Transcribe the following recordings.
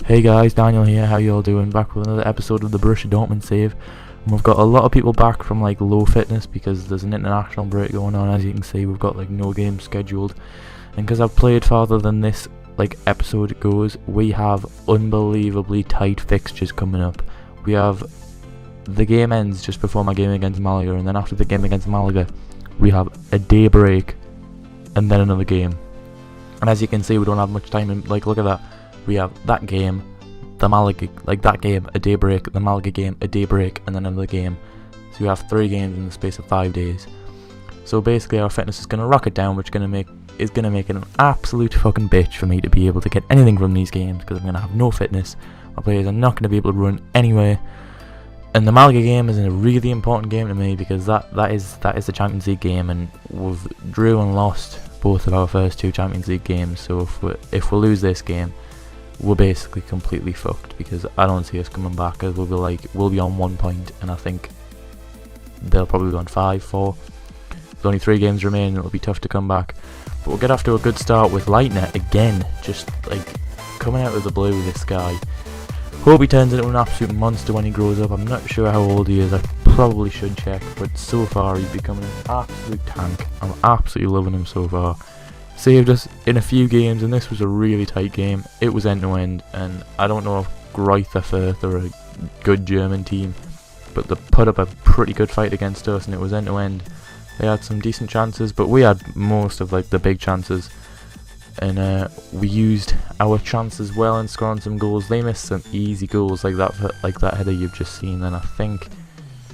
Hey guys, Daniel here, how you all doing? Back with another episode of the Borussia Dortmund save. And we've got a lot of people back from like low fitness because there's an international break going on. As you can see, we've got like no games scheduled. And because I've played farther than this like episode goes, we have unbelievably tight fixtures coming up. We have the game ends just before my game against Malaga, and then after the game against Malaga we have a day break and then another game. And as you can see, we don't have much time in, like, look at that. We have that game, the Malaga, like that game, a day break, the Malaga game, a day break, and then another game. So you have 3 games in the space of 5 days. So basically our fitness is going to rocket down, which is going to make it an absolute fucking bitch for me to be able to get anything from these games, because I'm going to have no fitness. My players are not going to be able to run anyway. And the Malaga game is a really important game to me, because that is the Champions League game, and we've drew and lost both of our first 2 Champions League games. So if we lose this game, we're basically completely fucked, because I don't see us coming back, as we'll be on 1 point, and I think they'll probably be on 5, 4. There's only 3 games remaining. It'll be tough to come back, but we'll get off to a good start with Leitner again, just like coming out of the blue. This guy, hope he turns into an absolute monster when he grows up. I'm not sure how old he is. I probably should check, but so far he's becoming an absolute tank. I'm absolutely loving him so far. Saved us in a few games, and this was a really tight game. It was end to end, and I don't know if Greuther Fürth are a good German team, but they put up a pretty good fight against us, and it was end to end. They had some decent chances, but we had most of like the big chances, and we used our chances well and scoring some goals. They missed some easy goals like that header you've just seen, and I think,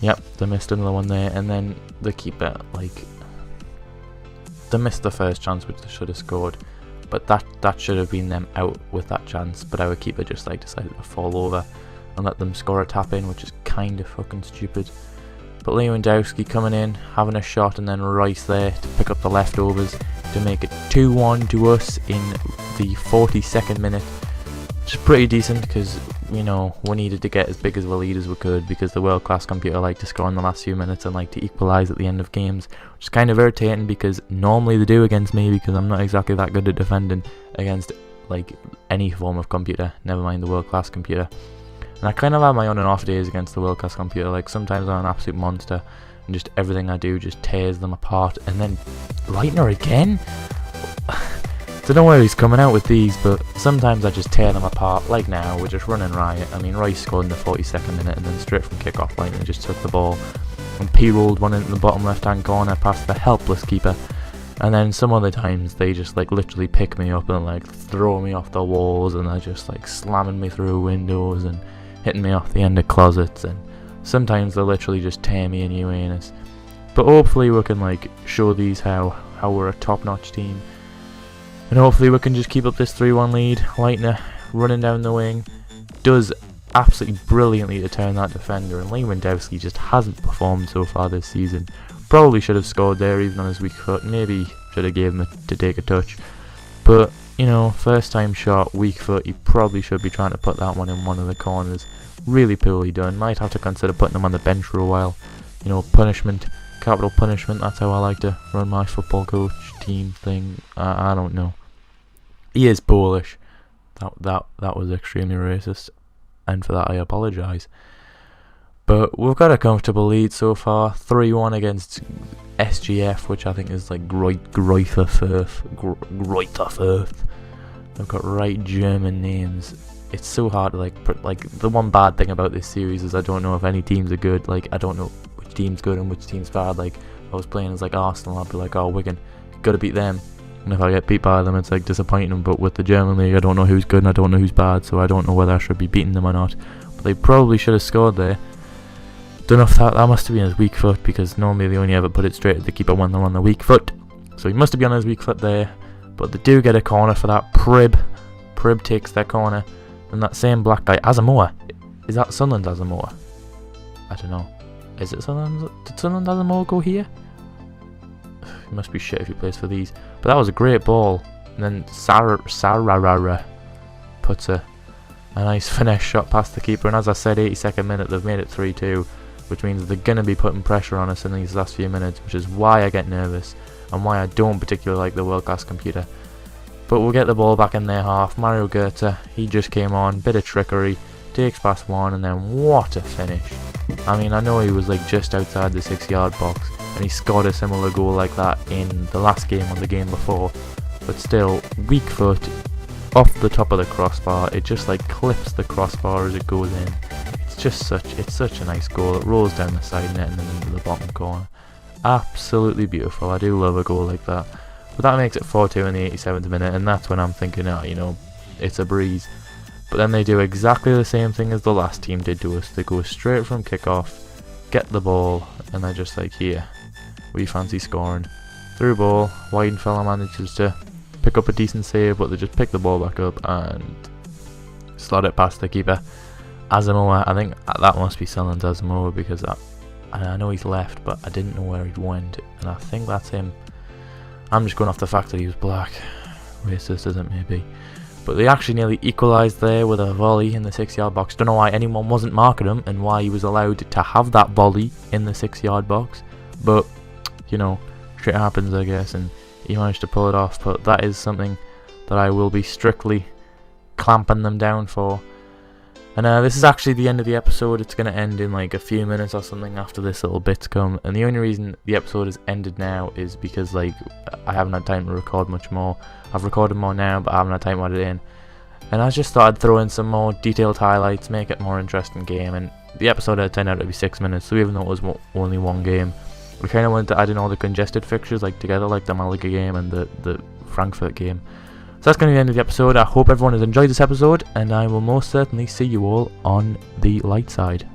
yep, they missed another one there, and then the keeper, like, they missed the first chance, which they should have scored, but that should have been them out with that chance. But our keeper just like decided to fall over and let them score a tap in, which is kind of fucking stupid. But Lewandowski coming in, having a shot, and then Rice there to pick up the leftovers to make it 2-1 to us in the 42nd minute. Which is pretty decent, because, you know, we needed to get as big as a lead as we could, because the world-class computer liked to score in the last few minutes and like to equalise at the end of games, which is kind of irritating, because normally they do against me, because I'm not exactly that good at defending against like any form of computer, never mind the world-class computer. And I kind of have my on and off days against the world-class computer. Like, sometimes I'm an absolute monster and just everything I do just tears them apart. And then Leitner again? Don't know where he's coming out with these, but sometimes I just tear them apart. Like now, we're just running riot. I mean, Rice scored in the 42nd minute, and then straight from kick-off, Leitner just took the ball and P-rolled one into the bottom left-hand corner past the helpless keeper. And then some other times they just like literally pick me up and like throw me off the walls, and they're just like slamming me through windows and hitting me off the end of closets, and sometimes they literally just tear me a new anus. But hopefully we can like show these how we're a top-notch team, and hopefully we can just keep up this 3-1 lead. Leitner running down the wing does absolutely brilliantly to turn that defender, and Lewandowski just hasn't performed so far this season. Probably should have scored there even on his weak foot. Maybe should have gave him to take a touch, but you know, first time shot, weak foot, he probably should be trying to put that one in one of the corners. Really poorly done. Might have to consider putting him on the bench for a while. You know, punishment, capital punishment, that's how I like to run my football coach team thing. I don't know. He is Polish. That was extremely racist, and for that I apologise. But we've got a comfortable lead so far, 3-1 against SGF, which I think is like Greuther Fürth. They've got right German names. It's so hard to like the one bad thing about this series is I don't know if any teams are good. Like, I don't know which team's good and which team's bad. Like, if I was playing as like Arsenal, I'd be like, oh, Wigan, gotta beat them. And if I get beat by them, it's like disappointing. But with the German league, I don't know who's good and I don't know who's bad, so I don't know whether I should be beating them or not. But they probably should have scored there. Don't know if that must have been his weak foot, because normally they only ever put it straight at the keeper when they're on the weak foot. So he must have been on his weak foot there. But they do get a corner for that. Prib takes their corner. And that same black guy, Asamoah. Is that Sunderland's Asamoah? I don't know. Is it Sunderland's? Did Sunderland's Asamoah go here? He must be shit if he plays for these. But that was a great ball. And then Sararara puts a nice finesse shot past the keeper. And as I said, 82nd minute, they've made it 3-2. Which means they're going to be putting pressure on us in these last few minutes. Which is why I get nervous. And why I don't particularly like the world-class computer. But we'll get the ball back in their half. Mario Goetze, he just came on, bit of trickery, takes past one, and then what a finish. I mean, I know he was like just outside the 6-yard box, and he scored a similar goal like that in the last game or the game before, but still, weak foot, off the top of the crossbar, it just like clips the crossbar as it goes in. It's such a nice goal. It rolls down the side net and then into the bottom corner. Absolutely beautiful. I do love a goal like that. But that makes it 4-2 in the 87th minute, and that's when I'm thinking, oh, you know, it's a breeze. But then they do exactly the same thing as the last team did to us. They go straight from kickoff, get the ball, and they're just like, here, we fancy scoring. Through ball, Weidenfeller manages to pick up a decent save, but they just pick the ball back up and slot it past the keeper. Asamoah, I think that must be Sunderland's Asamoah, because I know he's left, but I didn't know where he'd went, and I think that's him. I'm just going off the fact that he was black. Racist as it may be. But they actually nearly equalised there with a volley in the 6-yard box. Don't know why anyone wasn't marking him and why he was allowed to have that volley in the 6-yard box. But, you know, shit happens, I guess, and he managed to pull it off. But that is something that I will be strictly clamping them down for. And this is actually the end of the episode. It's going to end in like a few minutes or something after this little bit's come. And the only reason the episode is ended now is because like I haven't had time to record much more. I've recorded more now, but I haven't had time to add it in. And I just thought I'd throw in some more detailed highlights, make it a more interesting game. And the episode had turned out to be 6 minutes, so even though it was only one game, we kind of wanted to add in all the congested fixtures like together, like the Malaga game and the Frankfurt game. So that's going to be the end of the episode. I hope everyone has enjoyed this episode, and I will most certainly see you all on the light side.